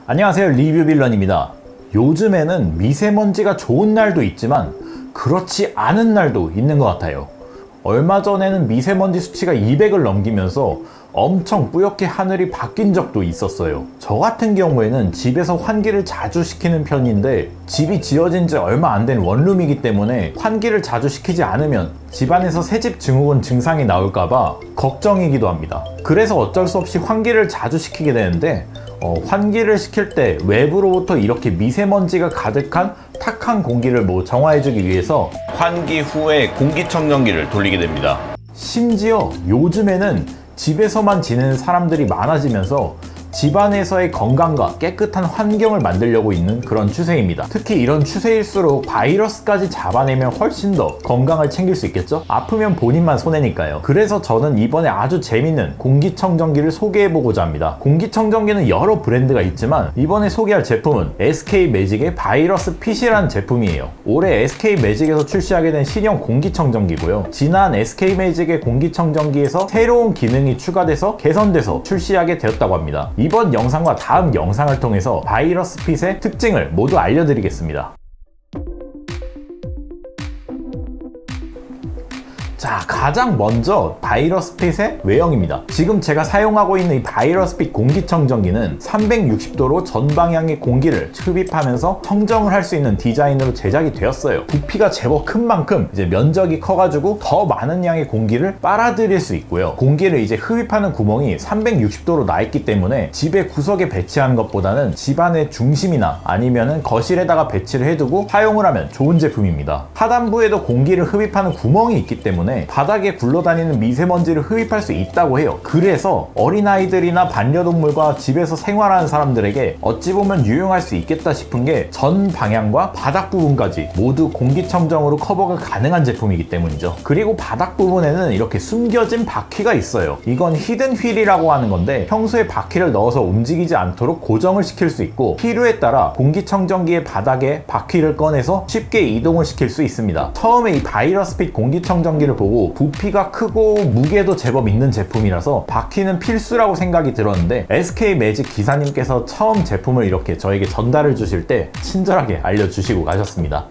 안녕하세요, 리뷰빌런입니다. 요즘에는 미세먼지가 좋은 날도 있지만 그렇지 않은 날도 있는 것 같아요. 얼마 전에는 미세먼지 수치가 200을 넘기면서 엄청 뿌옇게 하늘이 바뀐 적도 있었어요. 저 같은 경우에는 집에서 환기를 자주 시키는 편인데 집이 지어진 지 얼마 안 된 원룸이기 때문에 환기를 자주 시키지 않으면 집안에서 새집 증후군 증상이 나올까봐 걱정이기도 합니다. 그래서 어쩔 수 없이 환기를 자주 시키게 되는데 환기를 시킬 때 외부로부터 이렇게 미세먼지가 가득한 탁한 공기를 정화해주기 위해서 환기 후에 공기청정기를 돌리게 됩니다. 심지어 요즘에는 집에서만 지내는 사람들이 많아지면서 집안에서의 건강과 깨끗한 환경을 만들려고 있는 그런 추세입니다. 특히 이런 추세일수록 바이러스까지 잡아내면 훨씬 더 건강을 챙길 수 있겠죠? 아프면 본인만 손해니까요. 그래서 저는 이번에 아주 재밌는 공기청정기를 소개해보고자 합니다. 공기청정기는 여러 브랜드가 있지만 이번에 소개할 제품은 SK매직의 바이러스 핏이라는 제품이에요. 올해 SK매직에서 출시하게 된 신형 공기청정기고요. 지난 SK매직의 공기청정기에서 새로운 기능이 추가돼서 개선돼서 출시하게 되었다고 합니다. 이번 영상과 다음 영상을 통해서 바이러스 핏의 특징을 모두 알려드리겠습니다. 자, 가장 먼저 바이러스 핏의 외형입니다. 지금 제가 사용하고 있는 이 바이러스 핏 공기청정기는 360도로 전 방향의 공기를 흡입하면서 청정을 할 수 있는 디자인으로 제작이 되었어요. 부피가 제법 큰 만큼 이제 면적이 커가지고 더 많은 양의 공기를 빨아들일 수 있고요. 공기를 이제 흡입하는 구멍이 360도로 나 있기 때문에 집의 구석에 배치하는 것보다는 집안의 중심이나 아니면은 거실에다가 배치를 해두고 사용을 하면 좋은 제품입니다. 하단부에도 공기를 흡입하는 구멍이 있기 때문에 바닥에 굴러다니는 미세먼지를 흡입할 수 있다고 해요. 그래서 어린아이들이나 반려동물과 집에서 생활하는 사람들에게 어찌 보면 유용할 수 있겠다 싶은 게 전 방향과 바닥 부분까지 모두 공기청정으로 커버가 가능한 제품이기 때문이죠. 그리고 바닥 부분에는 이렇게 숨겨진 바퀴가 있어요. 이건 히든 휠이라고 하는 건데 평소에 바퀴를 넣어서 움직이지 않도록 고정을 시킬 수 있고 필요에 따라 공기청정기의 바닥에 바퀴를 꺼내서 쉽게 이동을 시킬 수 있습니다. 처음에 이 바이러스 핏 공기청정기를 보고 부피가 크고 무게도 제법 있는 제품이라서 바퀴는 필수라고 생각이 들었는데 SK매직 기사님께서 처음 제품을 이렇게 저에게 전달을 주실 때 친절하게 알려주시고 가셨습니다.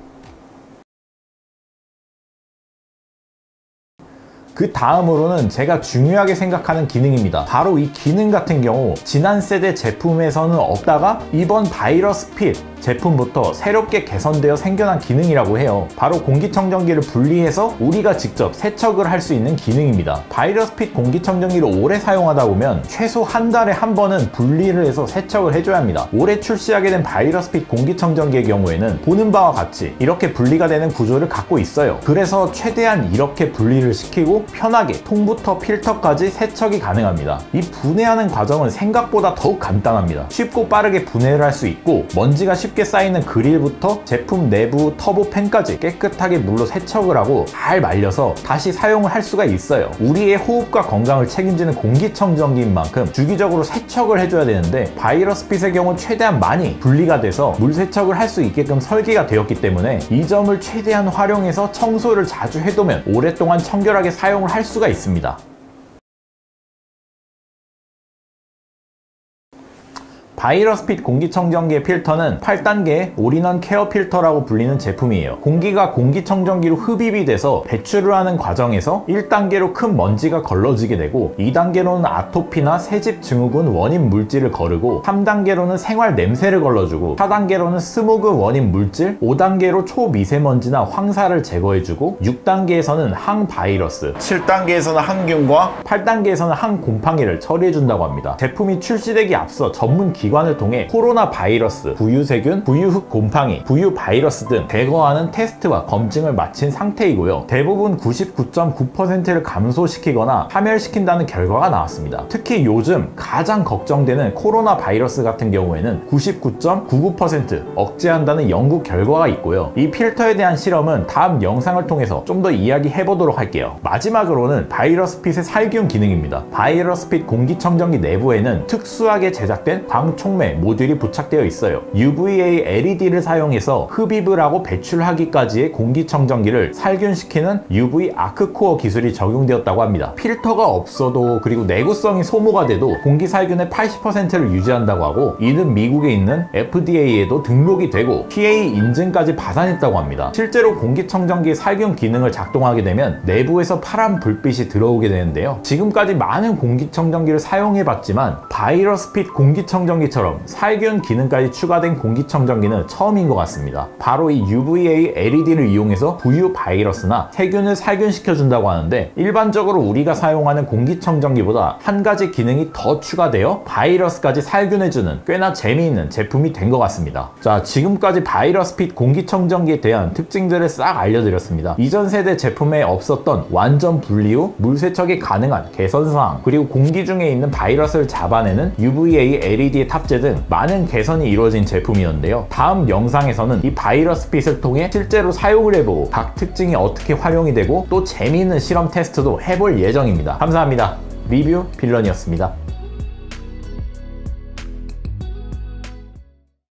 그 다음으로는 제가 중요하게 생각하는 기능입니다. 바로 이 기능 같은 경우 지난 세대 제품에서는 없다가 이번 바이러스 핏 제품부터 새롭게 개선되어 생겨난 기능이라고 해요. 바로 공기청정기를 분리해서 우리가 직접 세척을 할 수 있는 기능입니다. 바이러스 핏 공기청정기를 오래 사용하다 보면 최소 한 달에 한 번은 분리를 해서 세척을 해줘야 합니다. 올해 출시하게 된 바이러스 핏 공기청정기의 경우에는 보는 바와 같이 이렇게 분리가 되는 구조를 갖고 있어요. 그래서 최대한 이렇게 분리를 시키고 편하게 통부터 필터까지 세척이 가능합니다. 이 분해하는 과정은 생각보다 더욱 간단합니다. 쉽고 빠르게 분해를 할 수 있고 먼지가 쉽게 쌓이는 그릴부터 제품 내부 터보팬까지 깨끗하게 물로 세척을 하고 잘 말려서 다시 사용을 할 수가 있어요. 우리의 호흡과 건강을 책임지는 공기청정기인 만큼 주기적으로 세척을 해줘야 되는데 바이러스 핏의 경우 최대한 많이 분리가 돼서 물 세척을 할 수 있게끔 설계가 되었기 때문에 이 점을 최대한 활용해서 청소를 자주 해두면 오랫동안 청결하게 사용을 할 수가 있습니다. 바이러스 핏 공기청정기의 필터는 8단계의 올인원 케어 필터라고 불리는 제품이에요. 공기가 공기청정기로 흡입이 돼서 배출을 하는 과정에서 1단계로 큰 먼지가 걸러지게 되고 2단계로는 아토피나 새집 증후군 원인 물질을 거르고 3단계로는 생활 냄새를 걸러주고 4단계로는 스모그 원인 물질, 5단계로 초미세먼지나 황사를 제거해주고 6단계에서는 항바이러스, 7단계에서는 항균과 8단계에서는 항곰팡이를 처리해준다고 합니다. 제품이 출시되기 앞서 전문 기관을 통해 코로나 바이러스, 부유세균, 부유흑 곰팡이, 부유 바이러스 등 제거하는 테스트와 검증을 마친 상태이고요. 대부분 99.9%를 감소시키거나 파멸시킨다는 결과가 나왔습니다. 특히 요즘 가장 걱정되는 코로나 바이러스 같은 경우에는 99.99% 억제한다는 연구 결과가 있고요. 이 필터에 대한 실험은 다음 영상을 통해서 좀 더 이야기해 보도록 할게요. 마지막으로는 바이러스 핏의 살균 기능입니다. 바이러스 핏 공기청정기 내부에는 특수하게 제작된 광 촉매 모듈이 부착되어 있어요. UVA LED를 사용해서 흡입을 하고 배출하기까지의 공기청정기를 살균시키는 UV 아크코어 기술이 적용되었다고 합니다. 필터가 없어도 그리고 내구성이 소모가 돼도 공기 살균의 80%를 유지한다고 하고, 이는 미국에 있는 FDA에도 등록이 되고 PA 인증까지 받아냈다고 합니다. 실제로 공기청정기의 살균 기능을 작동하게 되면 내부에서 파란 불빛이 들어오게 되는데요. 지금까지 많은 공기청정기를 사용해봤지만 바이러스핏 공기청정기처럼 살균 기능까지 추가된 공기청정기는 처음인 것 같습니다. 바로 이 UVA LED를 이용해서 부유 바이러스나 세균을 살균시켜준다고 하는데, 일반적으로 우리가 사용하는 공기청정기보다 한 가지 기능이 더 추가되어 바이러스까지 살균해주는 꽤나 재미있는 제품이 된 것 같습니다. 자, 지금까지 바이러스핏 공기청정기에 대한 특징들을 싹 알려드렸습니다. 이전 세대 제품에 없었던 완전 분리 후 물세척이 가능한 개선사항, 그리고 공기 중에 있는 바이러스를 잡아내는 UVA LED에 탑재된 많은 개선이 이루어진 제품이었는데요. 다음 영상에서는 이 바이러스핏을 통해 실제로 사용을 해보고 각 특징이 어떻게 활용이 되고 또 재미있는 실험 테스트도 해볼 예정입니다. 감사합니다. 리뷰 빌런이었습니다.